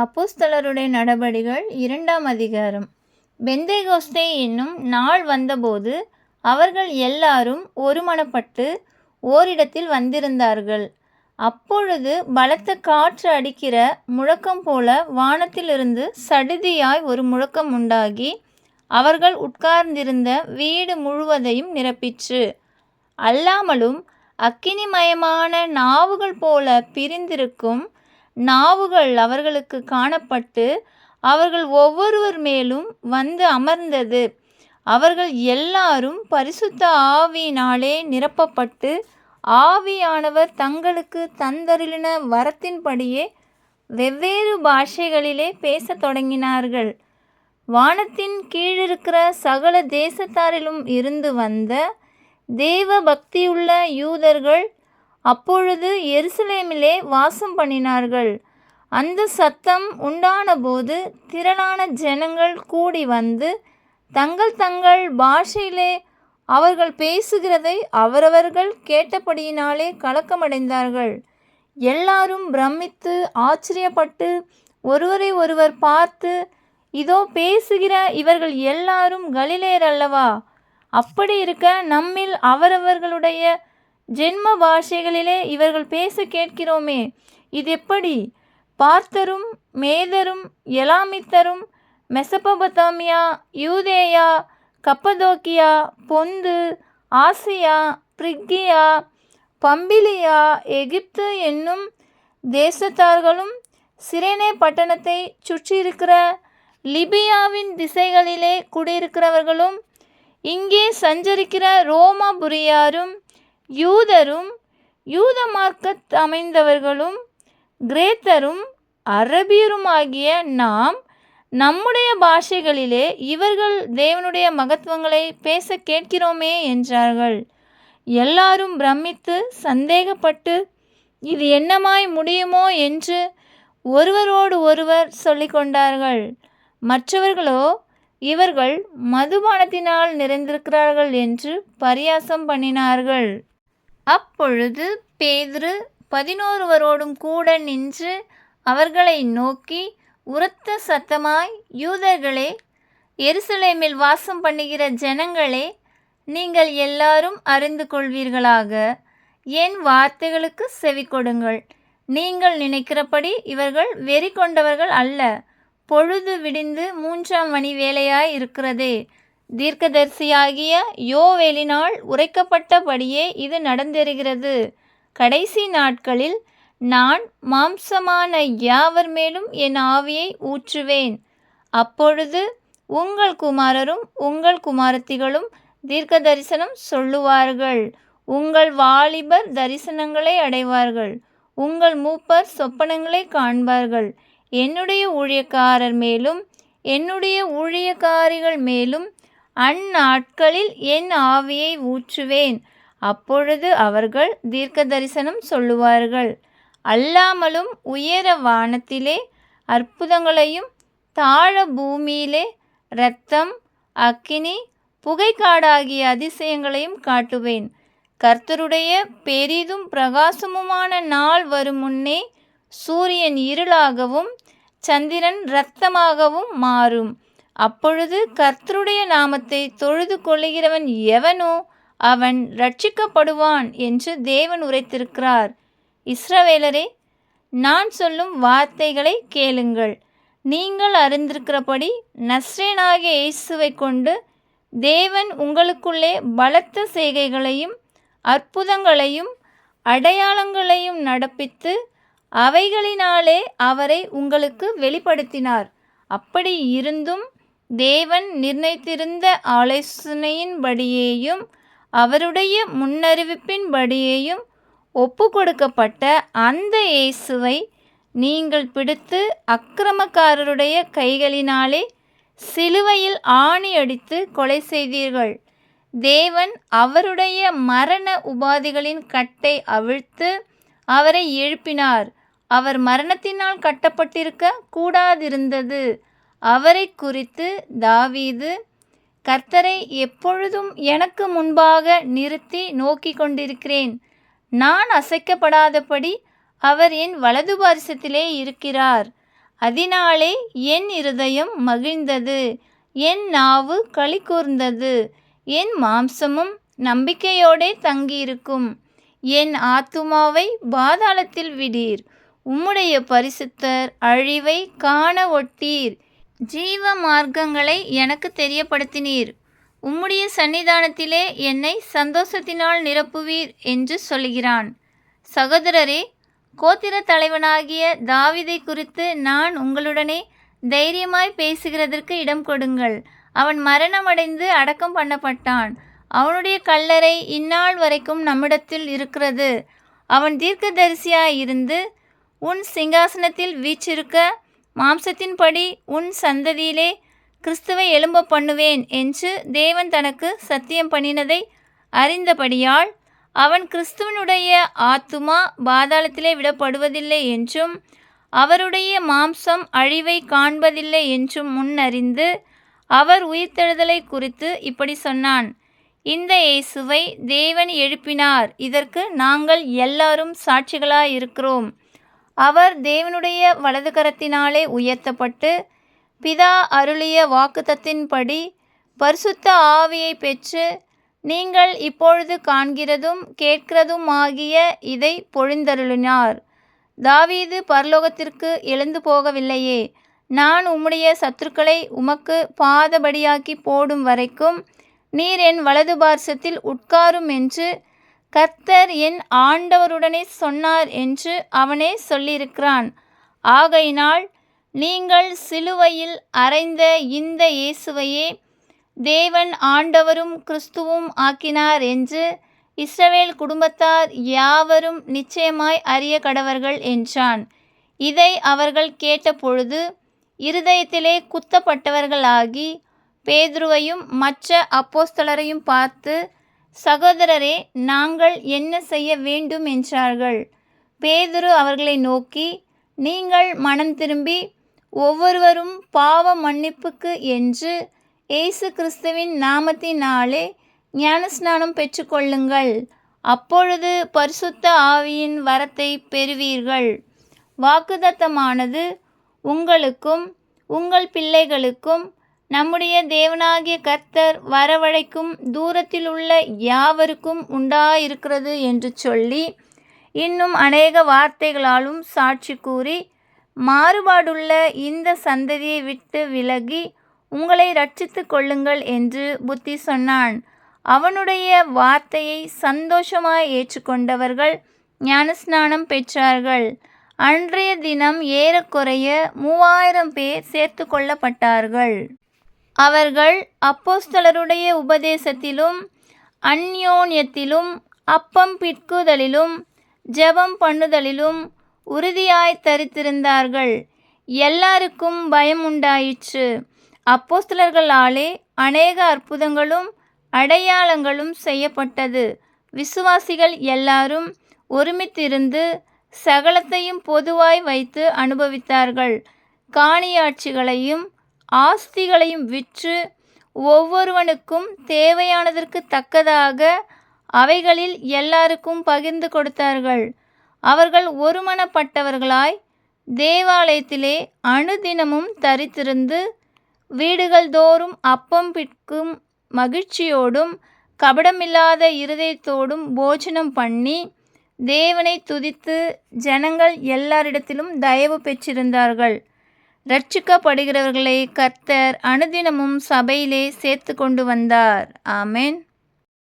அப்போஸ்தலருடைய நடபடிகள் 2ஆம் அதிகாரம். பெந்தேகோஸ்தே என்னும் நாள் வந்தபோது அவர்கள் எல்லாரும் ஒருமனப்பட்டு ஓரிடத்தில் வந்திருந்தார்கள். அப்பொழுது பலத்த காற்று அடிக்கிற முழக்கம் போல வானத்திலிருந்து சடுதியாய் ஒரு முழக்கம் உண்டாகி அவர்கள் உட்கார்ந்திருந்த வீடு முழுவதையும் நிரப்பிற்று. அல்லாமலும் அக்கினிமயமான நாவுகள் போல பிரிந்திருக்கும் நாவுகள் அவர்களுக்கு காணப்பட்டு அவர்கள் ஒவ்வொருவர் மேலும் வந்து அமர்ந்தது. அவர்கள் எல்லாரும் பரிசுத்த ஆவியினாலே நிரப்பப்பட்டு ஆவியானவர் தங்களுக்கு தந்தருளின வரத்தின்படியே வெவ்வேறு பாஷைகளிலே பேசத் தொடங்கினார்கள். வானத்தின் கீழிருக்கிற சகல தேசத்தாரிலும் இருந்து வந்த தேவ பக்தியுள்ள யூதர்கள் அப்பொழுது எருசலேமிலே வாசம் பண்ணினார்கள். அந்த சத்தம் உண்டானபோது திரளான ஜனங்கள் கூடி வந்து தங்கள் தங்கள் பாஷையிலே அவர்கள் பேசுகிறதை அவரவர்கள் கேட்டபடியினாலே கலக்கமடைந்தார்கள். எல்லாரும் பிரமித்து ஆச்சரியப்பட்டு ஒருவரை ஒருவர் பார்த்து, இதோ பேசுகிற இவர்கள் எல்லாரும் கலிலேயர் அல்லவா? அப்படி இருக்க நம்மில் அவரவர்களுடைய ஜென்ம பாஷைகளிலே இவர்கள் பேச கேட்கிறோமே, இது எப்படி? பார்த்தரும் மேதரும் எலாமித்தரும் மெசொப்பொத்தாமியா, யூதேயா, கப்பதோக்கியா, பொந்து, ஆசியா, பிரிகியா, பம்பிலியா, எகிப்து என்னும் தேசத்தார்களும் சிரேனே பட்டணத்தை சுற்றியிருக்கிற லிபியாவின் திசைகளிலே குடியிருக்கிறவர்களும் இங்கே சஞ்சரிக்கிற ரோமாபுரியாரும் யூதரும் யூத மார்க்கத் அமைந்தவர்களும் கிரேத்தரும் அரபியருமாகிய நாம் நம்முடைய பாஷைகளிலே இவர்கள் தேவனுடைய மகத்துவங்களை பேச கேட்கிறோமே என்றார்கள். எல்லாரும் பிரமித்து சந்தேகப்பட்டு இது என்னமாய் முடியுமோ என்று ஒருவரோடு ஒருவர் சொல்லிக்கொண்டார்கள். மற்றவர்களோ இவர்கள் மதுபானத்தினால் நிறைந்திருக்கிறார்கள் என்று பரியாசம் பண்ணினார்கள். அப்பொழுது பேதுரு 11 கூட நின்று அவர்களை நோக்கி உரத்த சத்தமாய், யூதர்களே, எருசலேமில் வாசம் பண்ணுகிற ஜனங்களே, நீங்கள் எல்லாரும் அறிந்து கொள்வீர்களாக, என் வார்த்தைகளுக்கு செவி கொடுங்கள். நீங்கள் நினைக்கிறபடி இவர்கள் வெறி கொண்டவர்கள் அல்ல. பொழுது விடிந்து 3ஆம் மணி வேளையாய் இருக்கிறதே. தீர்க்கதரிசியாகிய யோவேலினால் உரைக்கப்பட்டபடியே இது நடந்தேறுகிறது. கடைசி நாட்களில் நான் மாம்சமான யாவர் மேலும் என் ஆவியை ஊற்றுவேன். அப்பொழுது உங்கள் குமாரரும் உங்கள் குமாரத்திகளும் தீர்க்க தரிசனம் சொல்லுவார்கள். உங்கள் வாலிபர் தரிசனங்களை அடைவார்கள். உங்கள் மூப்பர் சொப்பனங்களை காண்பார்கள். என்னுடைய ஊழியக்காரர் மேலும் என்னுடைய ஊழியக்காரிகள் மேலும் அந்நாட்களில் என் ஆவியை ஊற்றுவேன். அப்பொழுது அவர்கள் தீர்க்க தரிசனம் சொல்லுவார்கள். அல்லாமலும் உயர வானத்திலே அற்புதங்களையும் தாழ பூமியிலே இரத்தம், அக்கினி, புகைக்காடாகிய அதிசயங்களையும் காட்டுவேன். கர்த்தருடைய பெரிதும் பிரகாசமுமான நாள் வரும் முன்னே சூரியன் இருளாகவும் சந்திரன் இரத்தமாகவும் மாறும். அப்பொழுது கர்த்தருடைய நாமத்தை தொழுது கொள்ளுகிறவன் எவனோ அவன் இரட்சிக்கப்படுவான் என்று தேவன் உரைத்திருக்கிறார். இஸ்ரவேலரே, நான் சொல்லும் வார்த்தைகளை கேளுங்கள். நீங்கள் அறிந்திருக்கிறபடி நஸ்ரேனாகிய இயேசுவை கொண்டு தேவன் உங்களுக்குள்ளே பலத்த செய்கைகளையும் அற்புதங்களையும் அடையாளங்களையும் நடப்பித்து அவைகளினாலே அவரை உங்களுக்கு வெளிப்படுத்தினார். அப்படி இருந்தும் தேவன் நிர்ணயித்திருந்த ஆலோசனையின்படியேயும் அவருடைய முன்னறிவிப்பின்படியேயும் ஒப்பு கொடுக்கப்பட்ட அந்த இயேசுவை நீங்கள் பிடித்து அக்கிரமக்காரருடைய கைகளினாலே சிலுவையில் ஆணி அடித்து கொலை செய்தீர்கள். தேவன் அவருடைய மரண உபாதிகளின் கட்டை அவிழ்த்து அவரை எழுப்பினார். அவர் மரணத்தினால் கட்டப்பட்டிருக்க கூடாதிருந்தது. அவரை குறித்து தாவீது, கர்த்தரை எப்பொழுதும் எனக்கு முன்பாக நிறுத்தி நோக்கி கொண்டிருக்கிறேன். நான் அசைக்கப்படாதபடி அவர் என் வலது பாரிசத்திலே இருக்கிறார். அதனாலே என் இருதயம் மகிழ்ந்தது, என் நாவு களிகூர்ந்தது, என் மாம்சமும் நம்பிக்கையோடே தங்கியிருக்கும். என் ஆத்துமாவை பாதாளத்தில் விடீர், உம்முடைய பரிசுத்தர் அழிவை காண ஒட்டீர். ஜீவ மார்க்கங்களை எனக்கு தெரியப்படுத்தினீர், உம்முடைய சன்னிதானத்திலே என்னை சந்தோஷத்தினால் நிரப்புவீர் என்று சொல்கிறான். சகோதரரே, கோத்திர தலைவனாகிய தாவீதை குறித்து நான் உங்களுடனே தைரியமாய் பேசுகிறதற்கு இடம் கொடுங்கள். அவன் மரணமடைந்து அடக்கம் பண்ணப்பட்டான். அவனுடைய கல்லறை இந்நாள் வரைக்கும் நம்மிடத்தில் இருக்கிறது. அவன் தீர்க்கதரிசியாய் இருந்து உன் சிங்காசனத்தில் வீற்றிருக்க, மாம்சத்தின்படி உன் சந்ததியிலே கிறிஸ்துவை எழும்ப பண்ணுவேன் என்று தேவன் தனக்கு சத்தியம் பண்ணினதை அறிந்தபடியால் அவன் கிறிஸ்துவனுடைய ஆத்துமா பாதாளத்திலே விடப்படுவதில்லை என்றும் அவருடைய மாம்சம் அழிவை காண்பதில்லை என்றும் முன்னறிந்து அவர் உயிர்த்தெழுதலை குறித்து இப்படி சொன்னான். இந்த இயேசுவை தேவன் எழுப்பினார், இதற்கு நாங்கள் எல்லாரும் சாட்சிகளாயிருக்கிறோம். அவர் தேவனுடைய வலது கரத்தினாலே உயர்த்தப்பட்டு பிதா அருளிய வாக்குத்தத்தின்படி பரிசுத்த ஆவியை பெற்று நீங்கள் இப்பொழுது காண்கிறதும் கேட்கிறதும் ஆகிய இதை பொழிந்தருளினார். தாவீது பரலோகத்திற்கு எழுந்து போகவில்லையே, நான் உம்முடைய சத்துருக்களை உமக்கு பாதபடியாக்கி போடும் வரைக்கும் நீர் என் வலது பார்சத்தில் உட்காரும் என்று கர்த்தர் என் ஆண்டவருடனே சொன்னார் என்று அவனே சொல்லியிருக்கிறான். ஆகையினால் நீங்கள் சிலுவையில் அறைந்த இந்த இயேசுவையே தேவன் ஆண்டவரும் கிறிஸ்துவும் ஆக்கினார் என்று இஸ்ரவேல் குடும்பத்தார் யாவரும் நிச்சயமாய் அறிய கடவர்கள் என்றான். இதை அவர்கள் கேட்டபொழுது இருதயத்திலே குத்தப்பட்டவர்களாகி பேதுருவையும் மற்ற அப்போஸ்தலரையும் பார்த்து, சகோதரரே, நாங்கள் என்ன செய்ய வேண்டும் என்றார்கள். பேதுரு அவர்களை நோக்கி, நீங்கள் மனம் திரும்பி ஒவ்வொருவரும் பாவ மன்னிப்புக்கு என்று இயேசு கிறிஸ்துவின் நாமத்தினாலே ஞானஸ்நானம் பெற்றுக்கொள்ளுங்கள், அப்பொழுது பரிசுத்த ஆவியின் வரத்தை பெறுவீர்கள். வாக்குத்தத்தமானது உங்களுக்கும் உங்கள் பிள்ளைகளுக்கும் நம்முடைய தேவனாகிய கர்த்தர் வரவழைக்கும் தூரத்தில் உள்ள யாவருக்கும் உண்டாயிருக்கிறது என்று சொல்லி இன்னும் அநேக வார்த்தைகளாலும் சாட்சி கூறி, மாறுபாடுள்ள இந்த சந்ததியை விட்டு விலகி உங்களை இரட்சித்து கொள்ளுங்கள் என்று புத்தி சொன்னான். அவனுடைய வார்த்தையை சந்தோஷமாய் ஏற்றுக்கொண்டவர்கள் ஞானஸ்நானம் பெற்றார்கள். அன்றைய தினம் ஏறக்குறைய 3000 பேர் சேர்த்து கொள்ளப்பட்டார்கள். அவர்கள் அப்போஸ்தலருடைய உபதேசத்திலும் அந்யோன்யத்திலும் அப்பம் பிட்குதலிலும் ஜெபம் பண்ணுதலிலும் உறுதியாய் தரித்திருந்தார்கள். எல்லாருக்கும் பயம் உண்டாயிற்று. அப்போஸ்தலர்களாலே அநேக அற்புதங்களும் அடையாளங்களும் செய்யப்பட்டது. விசுவாசிகள் எல்லாரும் ஒருமித்திருந்து சகலத்தையும் பொதுவாய் வைத்து அனுபவித்தார்கள். காணியாட்சிகளையும் ஆஸ்திகளையும் விற்று ஒவ்வொருவனுக்கும் தேவையானதற்கு தக்கதாக அவைகளில் எல்லாருக்கும் பகிர்ந்து கொடுத்தார்கள். அவர்கள் ஒருமனப்பட்டவர்களாய் தேவாலயத்திலே அனுதினமும் தரித்திருந்து வீடுகள் தோறும் அப்பம் பிட்கும் மகிழ்ச்சியோடும் கபடமில்லாத இருதயத்தோடும் போஜனம் பண்ணி தேவனை துதித்து ஜனங்கள் எல்லாரிடத்திலும் தயவு பெற்றிருந்தார்கள். இரட்சிக்கப்படுகிறவர்களை கர்த்தர் அனுதினமும் சபையிலே சேர்த்து கொண்டு வந்தார். ஆமென்.